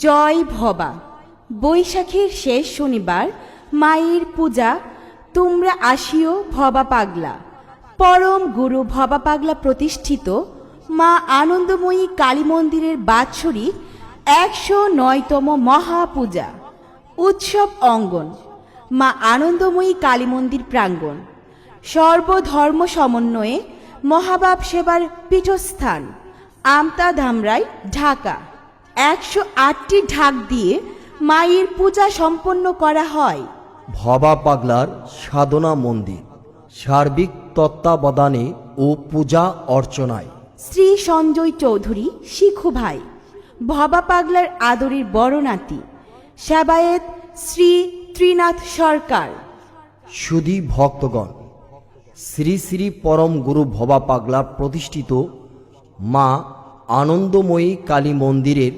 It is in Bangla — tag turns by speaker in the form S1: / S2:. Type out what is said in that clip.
S1: জয় ভবা। বৈশাখের শেষ শনিবার মায়ের পূজা। তোমরা আসিও ভবা পাগলা। পরম গুরু ভবা পাগলা প্রতিষ্ঠিত মা আনন্দময়ী কালী মন্দিরের বাৎসরিক ১০৯তম মহাপূজা উৎসব অঙ্গন মা আনন্দময়ী কালী মন্দির প্রাঙ্গণ। সর্বধর্ম সমন্বয়ে মহাবাব সেবার পীঠস্থান, আমতা ধামরাই, ঢাকা। ১০৮টি ঢাক দিয়ে মায়ের পূজা সম্পন্ন করা হয়।
S2: ভবা পাগলার সাধনা মন্দির সার্বিক তত্ত্বাবধানে ও পূজা অর্চনায়
S1: শ্রী সঞ্জয় চৌধুরী শিখু ভাই, ভবা পাগলার আদরের বড় নাতি। সেবায়েত শ্রী ত্রিনাথ সরকার।
S2: সুধী ভক্তগণ, শ্রী শ্রী পরম গুরু ভবা পাগলা প্রতিষ্ঠিত মা আনন্দময়ী কালী মন্দিরের